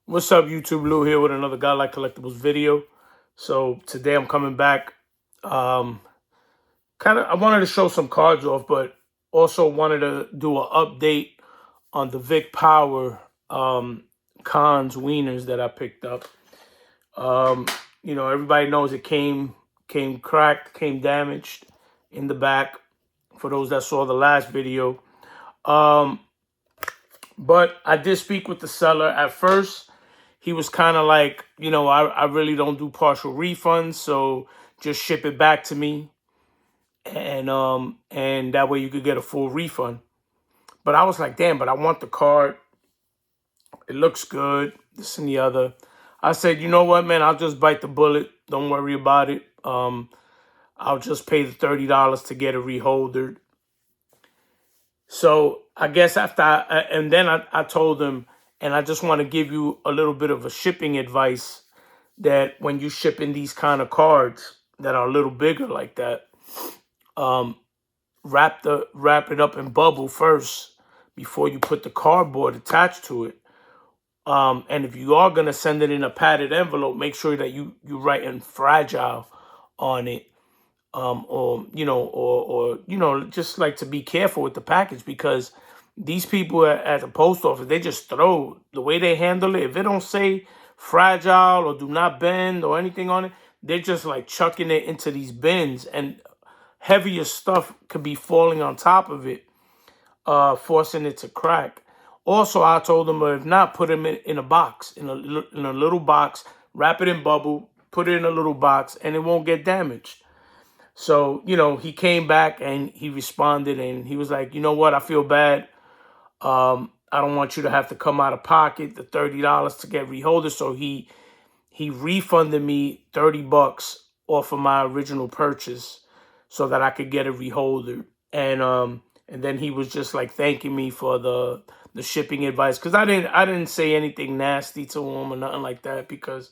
What's up, YouTube? Lou here with another Guy Like Collectibles video. So today I'm coming back. Um, I wanted to show some cards off, but also wanted to do an update on the Vic Power Cons wieners that I picked up. Um, everybody knows it came cracked, came damaged in the back. For those that saw the last video, but I did speak with the seller at first. He was kind of like, I really don't do partial refunds, so just ship it back to me, and that way you could get a full refund. But I was like, damn, but I want the card. It looks good, this and the other. I said, you know what, man, I'll just bite the bullet. Don't worry about it. I'll just pay the $30 to get it reholdered. So I guess and then I told him, and I just want to give you a little bit of a shipping advice, that when you ship in these kind of cards that are a little bigger like that, wrap it up in bubble first before you put the cardboard attached to it. And if you are gonna send it in a padded envelope, make sure that you write in fragile on it. Or just like to be careful with the package, because these people at the post office, they just throw the way they handle it. If it don't say fragile or do not bend or anything on it, they're just like chucking it into these bins, and heavier stuff could be falling on top of it, forcing it to crack. Also, I told them, if not, put them in a box, in a little box, wrap it in bubble, put it in a little box, and it won't get damaged. So, he came back and he responded, and he was like, you know what, I feel bad. I don't want you to have to come out of pocket the $30 to get reholdered. So he refunded me $30 off of my original purchase so that I could get it reholdered. And then he was just like thanking me for the shipping advice, because I didn't say anything nasty to him or nothing like that, because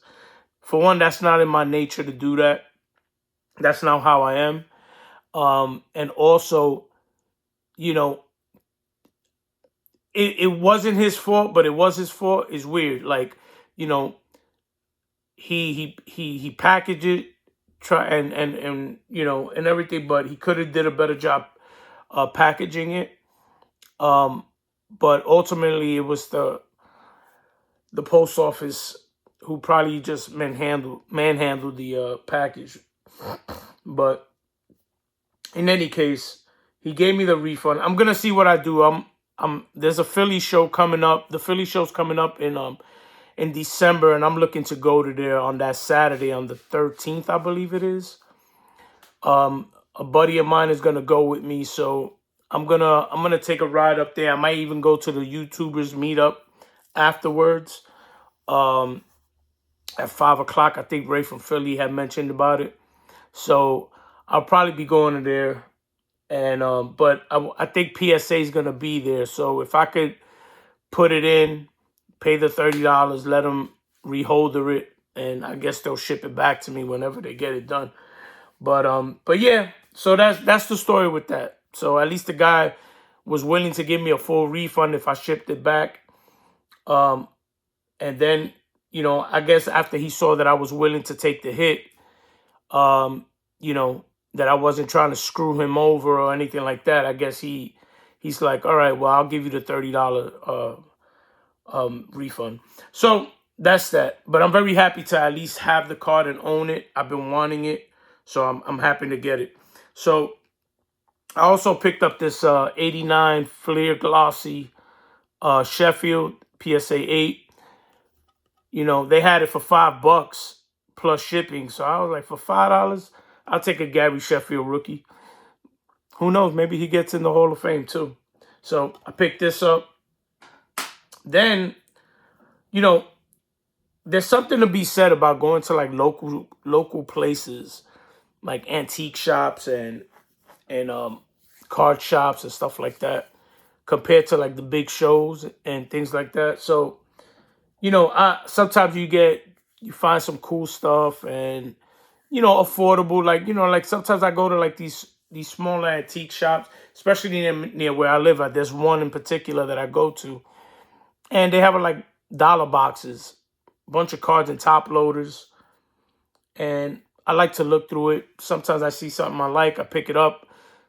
for one, that's not in my nature to do that. That's not how I am. And also, it wasn't his fault, but it was his fault. It's weird. Like, he packaged it, and everything, but he could have did a better job packaging it. But ultimately it was the post office who probably just manhandled the package. But in any case, he gave me the refund. I'm gonna see what I do. There's a Philly show coming up. The Philly show's coming up in December, and I'm looking to go to there on that Saturday, on the 13th, I believe it is. A buddy of mine is gonna go with me, so I'm gonna take a ride up there. I might even go to the YouTubers meetup afterwards. At 5 o'clock, I think Ray from Philly had mentioned about it. So I'll probably be going to there, and but I think PSA is gonna be there. So if I could put it in, pay the $30, let them reholder it, and I guess they'll ship it back to me whenever they get it done. But yeah, so that's the story with that. So at least the guy was willing to give me a full refund if I shipped it back. And then, I guess after he saw that I was willing to take the hit, that I wasn't trying to screw him over or anything like that, I guess he's like, all right, well, I'll give you the $30 refund. So that's that. But I'm very happy to at least have the card and own it. I've been wanting it, so I'm happy to get it. So I also picked up this 89 Fleer Glossy Sheffield PSA 8. They had it for $5 plus shipping. So I was like, for $5, I'll take a Gary Sheffield rookie. Who knows? Maybe he gets in the Hall of Fame too. So I picked this up. Then, there's something to be said about going to like local places, like antique shops and card shops and stuff like that, compared to like the big shows and things like that. So, sometimes you find some cool stuff and, affordable. Like sometimes I go to like these smaller antique shops, especially near where I live. There's one in particular that I go to, and they have like dollar boxes bunch of cards and top loaders. And I like to look through it. Sometimes I see something I like, I pick it up.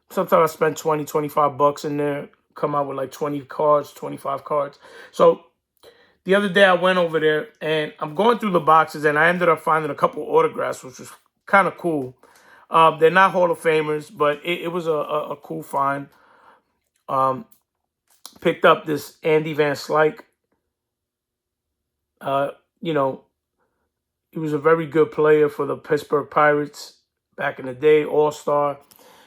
Sometimes I spend 20, 25 bucks in there, come out with like 20 cards, 25 cards. So the other day I went over there and I'm going through the boxes and I ended up finding a couple autographs, which was kind of cool. They're not Hall of Famers, but it was a cool find. Picked up this Andy Van Slyke. You know, he was a very good player for the Pittsburgh Pirates back in the day, All-Star.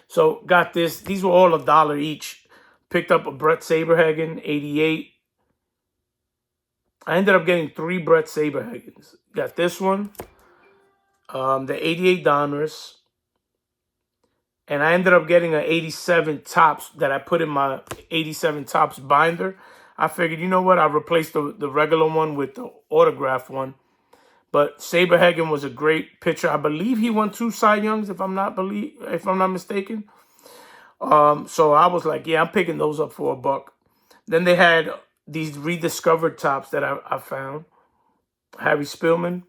So got this. These were all $1 each. Picked up a Brett Saberhagen, 88. I ended up getting 3 Brett Saberhagens. Got this one, the 88 Donruss. And I ended up getting an 87 Topps that I put in my 87 Topps binder. I figured, you know what? I'll replace the regular one with the autograph one. But Saberhagen was a great pitcher. I believe he won 2 Cy Youngs, if I'm not mistaken. So I was like, yeah, I'm picking those up for $1. Then they had these rediscovered Topps that I found. Harry Spillman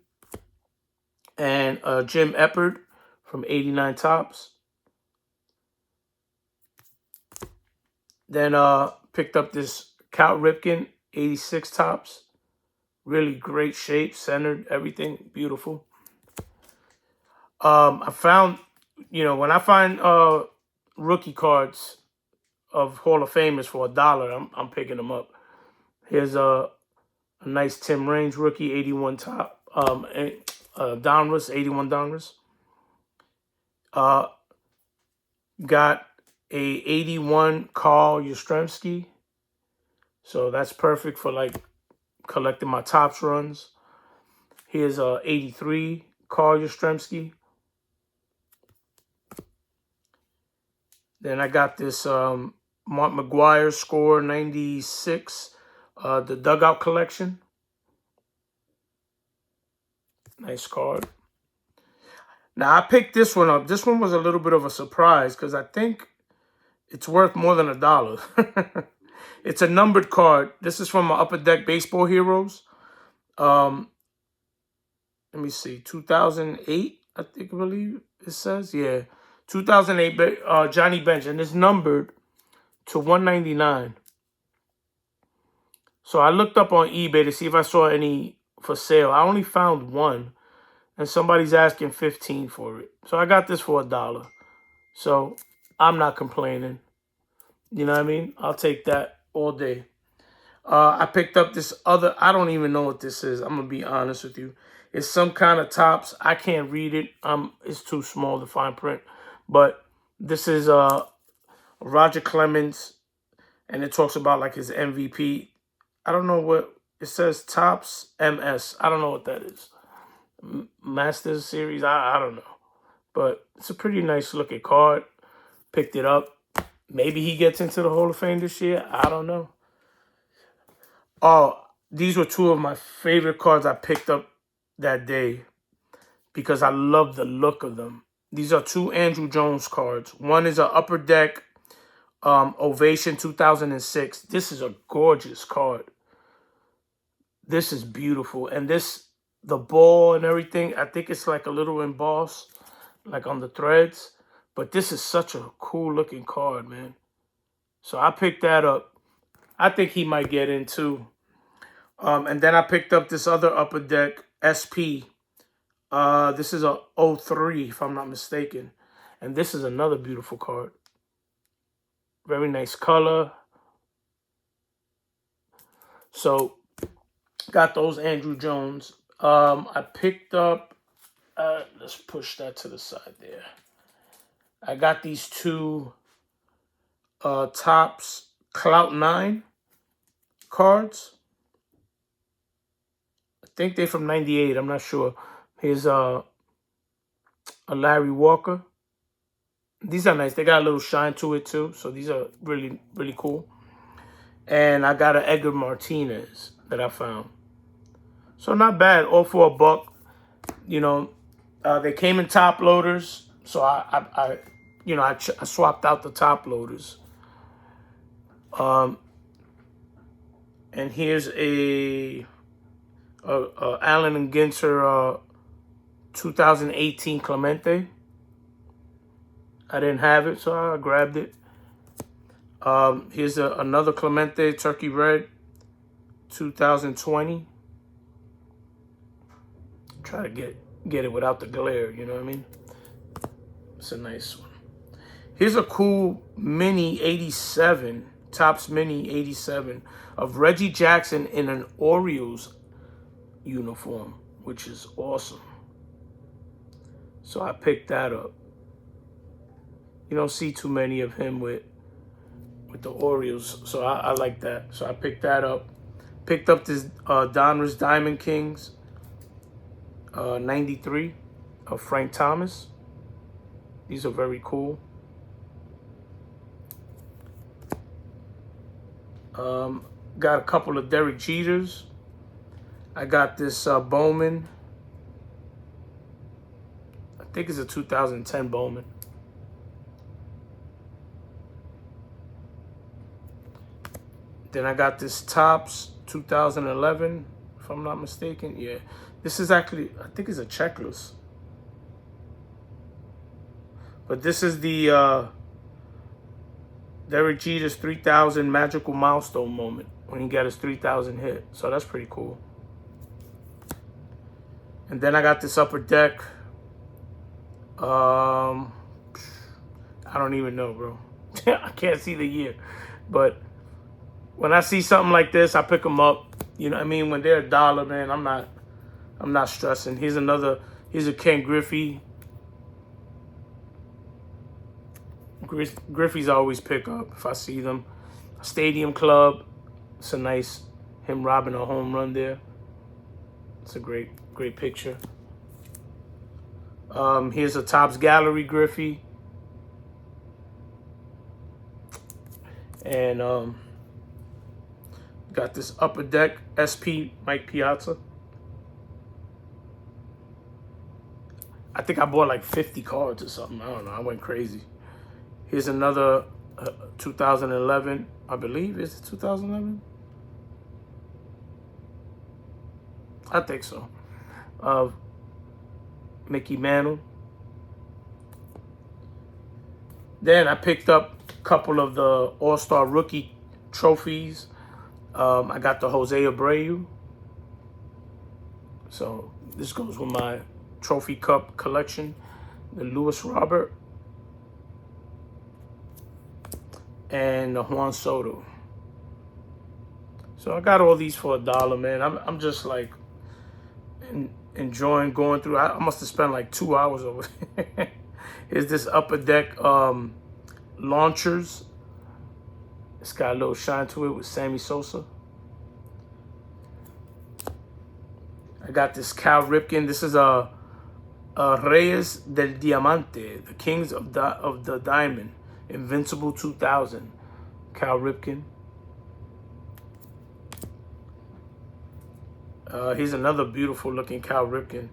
and Jim Eppard from 89 Topps. Then picked up this Cal Ripken 86 Topps. Really great shape, centered, everything beautiful. I found, when I find rookie cards of Hall of Famers for $1, I'm picking them up. Here's a nice Tim Raines rookie, 81 top, Donruss, 81 Donruss. Got a 81 Carl Yastrzemski. So that's perfect for like collecting my Topps runs. Here's a 83 Carl Yastrzemski. Then I got this Mark McGwire score 96, the Dugout Collection. Nice card. Now I picked this one up. This one was a little bit of a surprise because I think it's worth more than $1. It's a numbered card. This is from Upper Deck Baseball Heroes. Let me see, 2008, I believe it says. Yeah, 2008 Johnny Bench, and it's numbered to 199. So I looked up on eBay to see if I saw any for sale. I only found one, and somebody's asking $15 for it. So I got this for $1. So I'm not complaining. You know what I mean? I'll take that all day. I picked up this other, I don't even know what this is. I'm going to be honest with you. It's some kind of Topps. I can't read it. It's too small to fine print. But this is Roger Clemens, and it talks about like his MVP. I don't know what it says. Topps MS. I don't know what that is. Masters Series. I don't know. But it's a pretty nice looking card. Picked it up. Maybe he gets into the Hall of Fame this year. I don't know. Oh, these were 2 of my favorite cards I picked up that day because I love the look of them. These are 2 Andruw Jones cards. One is an Upper Deck Ovation 2006. This is a gorgeous card. This is beautiful. And the ball and everything, I think it's like a little embossed, like on the threads. But this is such a cool looking card, man. So I picked that up. I think he might get in too. And then I picked up this other Upper Deck SP. This is a 03, if I'm not mistaken. And this is another beautiful card. Very nice color. So got those Andruw Jones. I picked up, let's push that to the side there. I got these 2 Topps Clout 9 cards. I think they're from 98. I'm not sure. Here's a Larry Walker. These are nice. They got a little shine to it too. So these are really, really cool. And I got an Edgar Martinez that I found. So not bad. All for $1. They came in top loaders. So I swapped out the top loaders. And here's a Allen and Ginter 2018 Clemente. I didn't have it, so I grabbed it. Here's another Clemente Turkey Red 2020. Try to get it without the glare, you know what I mean? It's a nice one. Here's a cool mini 87, Topps mini 87 of Reggie Jackson in an Orioles uniform, which is awesome. So I picked that up. You don't see too many of him with the Orioles, so I like that. So I picked that up. Picked up this Donruss Diamond Kings 93 of Frank Thomas. These are very cool. Got a couple of Derek Jeters. I got this Bowman. I think it's a 2010 Bowman. Then I got this Topps 2011, if I'm not mistaken. Yeah, this is actually, I think it's a checklist. But this is the Derek Jeter's 3,000 magical milestone moment when he got his 3,000 hit. So that's pretty cool. And then I got this Upper Deck. I don't even know, bro. I can't see the year. But when I see something like this, I pick them up. You know what I mean? When they're $1, man, I'm not stressing. Here's a Ken Griffey. Griffey's I always pick up if I see them. Stadium Club. It's a nice, him robbing a home run there. It's a great picture. Here's a Topps Gallery Griffey. And got this Upper Deck SP Mike Piazza. I think I bought like 50 cards or something. I don't know. I went crazy. Here's another 2011. I believe. Is it 2011? I think so. Mickey Mantle. Then I picked up a couple of the All-Star Rookie trophies. I got the Jose Abreu. So this goes with my trophy cup collection. The Luis Robert. And the Juan Soto. So I got all these for $1, man. I'm just like enjoying going through. I must have spent like 2 hours over here. Here's this Upper Deck launchers. It's got a little shine to it with Sammy Sosa. I got this Cal Ripken. This is a Reyes del Diamante, the Kings of the Diamond, Invincible 2000, Cal Ripken. Here's another beautiful looking Cal Ripken.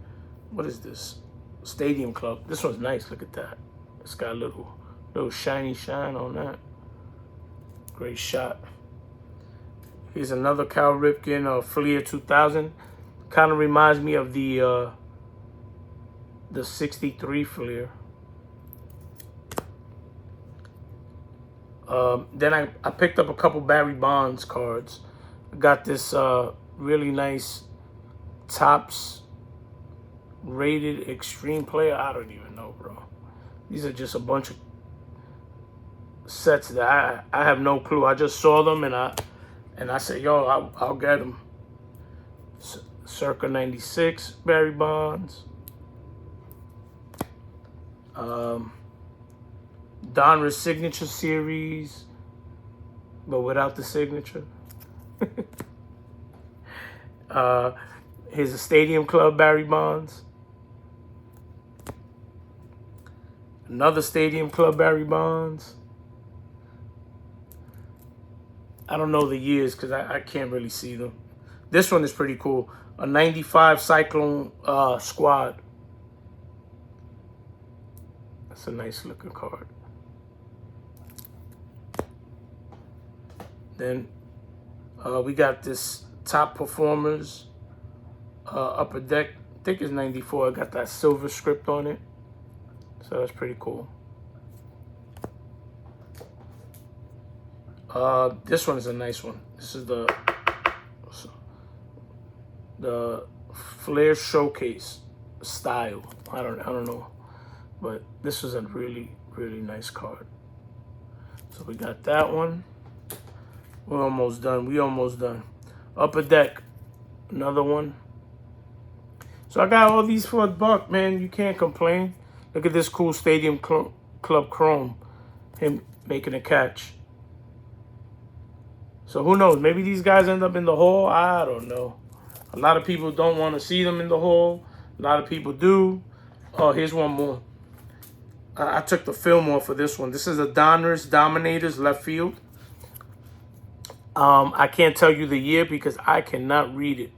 What is this? Stadium Club. This one's nice. Look at that. It's got a little shiny shine on that. Great shot. Here's another Cal Ripken Fleer 2000. Kind of reminds me of the 63 Fleer. Then I picked up a couple Barry Bonds cards. I got this really nice Topps rated extreme player. I don't even know, bro. These are just a bunch of sets that I have no clue. I just saw them and I said, yo, I'll get them. Circa 96 Barry Bonds. Donruss Signature Series, but without the signature. Here's a Stadium Club Barry Bonds. Another Stadium Club Barry Bonds. I don't know the years because I can't really see them. This one is pretty cool. A 95 Cyclone Squad. That's a nice looking card. Then we got this Top Performers Upper Deck. I think it's 94. I got that silver script on it. So that's pretty cool. This one is a nice one. This is the Flair Showcase style. I don't know, but this is a really nice card. So we got that one. We're almost done. Upper Deck, another one. So I got all these for $1, man. You can't complain. Look at this cool Stadium Club Chrome. Him making a catch. So who knows? Maybe these guys end up in the hall. I don't know. A lot of people don't want to see them in the hall. A lot of people do. Oh, here's one more. I took the film off for this one. This is a Dominators left field. I can't tell you the year because I cannot read it.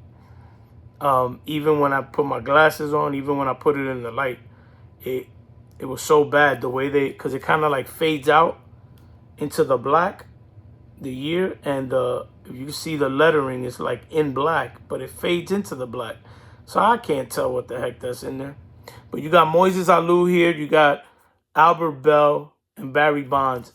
Even when I put my glasses on, even when I put it in the light, it was so bad the way because it kind of like fades out into the black, the year, and if you see the lettering is like in black, but it fades into the black. So I can't tell what the heck that's in there. But you got Moises Alou here, you got Albert Bell and Barry Bonds.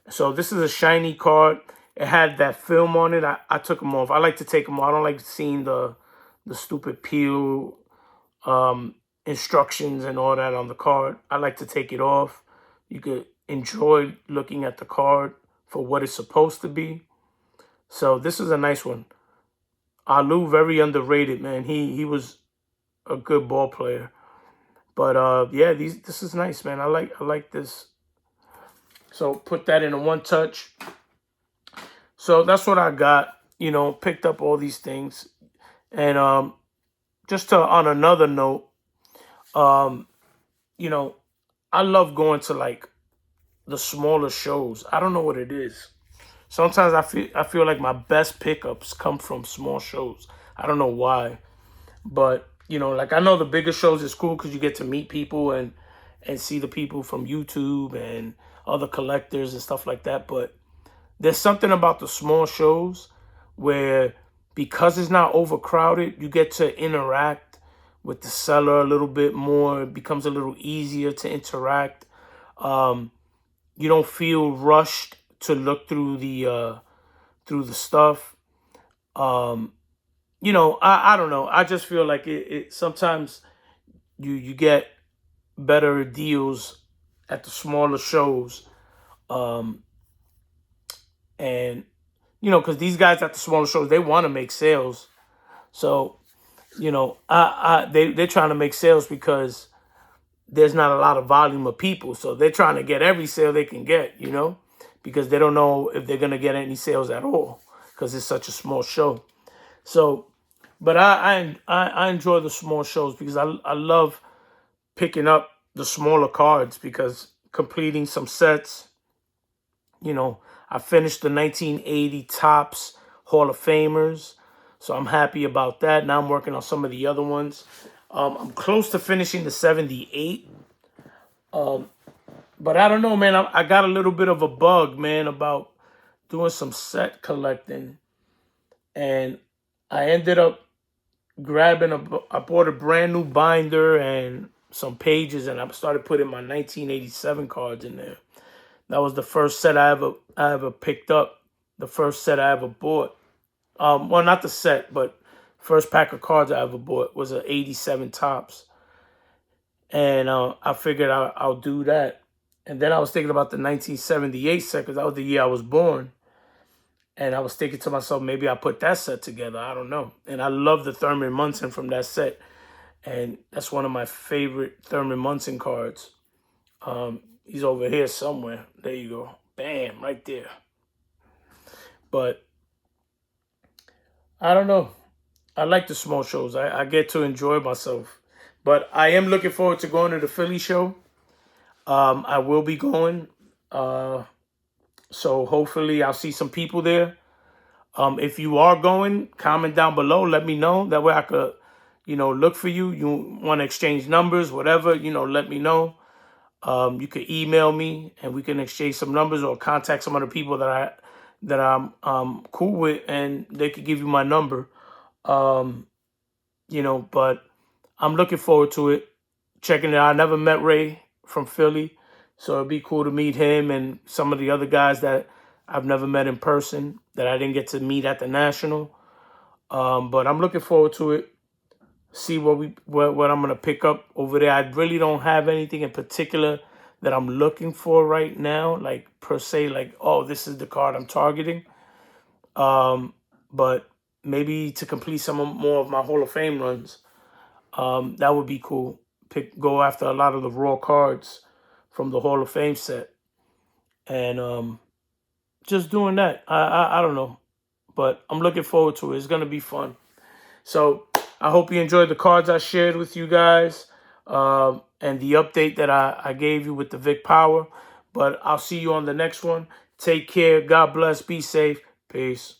So this is a shiny card. It had that film on it. I took them off. I like to take them off. I don't like seeing the stupid peel instructions and all that on the card. I like to take it off. You could enjoy looking at the card for what it's supposed to be. So this is a nice one. Alou, very underrated, man. He was a good ball player. But yeah, this is nice, man. I like this. So put that in a one touch. So that's what I got. You know, picked up all these things. And just on another note, you know, I love going to like the smaller shows. I don't know what it is. Sometimes I feel like my best pickups come from small shows. I don't know why, but you know, like I know the bigger shows is cool because you get to meet people and see the people from YouTube and other collectors and stuff like that. But there's something about the small shows where, because it's not overcrowded, you get to interact with the seller a little bit more. It becomes a little easier to interact. You don't feel rushed to look through the stuff. You know, I don't know. I just feel like it sometimes you get better deals at the smaller shows. And you know, because these guys at the smaller shows, they want to make sales. So, you know, they're trying to make sales because there's not a lot of volume of people. So they're trying to get every sale they can get, you know, because they don't know if they're going to get any sales at all because it's such a small show. So, but I enjoy the small shows because I love picking up the smaller cards because completing some sets, you know, I finished the 1980 Topps Hall of Famers, so I'm happy about that. Now I'm working on some of the other ones. I'm close to finishing the 78. But I don't know, man. I got a little bit of a bug, man, about doing some set collecting. And I ended up I bought a brand new binder and some pages, and I started putting my 1987 cards in there. That was the first set I ever picked up. The first set I ever bought. Well, not the set, but first pack of cards I ever bought was an 87 Topps. And I figured I'll do that. And then I was thinking about the 1978 set because that was the year I was born. And I was thinking to myself, maybe I'll put that set together. I don't know. And I love the Thurman Munson from that set. And that's one of my favorite Thurman Munson cards. He's over here somewhere. There you go. Bam, right there. But I don't know. I like the small shows. I get to enjoy myself. But I am looking forward to going to the Philly show. I will be going. So hopefully I'll see some people there. If you are going, comment down below. Let me know. That way I could, you know, look for you. You want to exchange numbers, whatever, you know, let me know. You could email me and we can exchange some numbers or contact some other people that I'm cool with and they could give you my number. you know, but I'm looking forward to it. Checking it out. I never met Ray from Philly, so it'd be cool to meet him and some of the other guys that I've never met in person that I didn't get to meet at the National. But I'm looking forward to it. See what I'm gonna pick up over there. I really don't have anything in particular that I'm looking for right now, like per se, like, oh, this is the card I'm targeting. But maybe to complete more of my Hall of Fame runs, that would be cool. Go after a lot of the raw cards from the Hall of Fame set, and just doing that. I don't know, but I'm looking forward to it. It's gonna be fun. So I hope you enjoyed the cards I shared with you guys, and the update that I gave you with the Vic Power. But I'll see you on the next one. Take care. God bless. Be safe. Peace.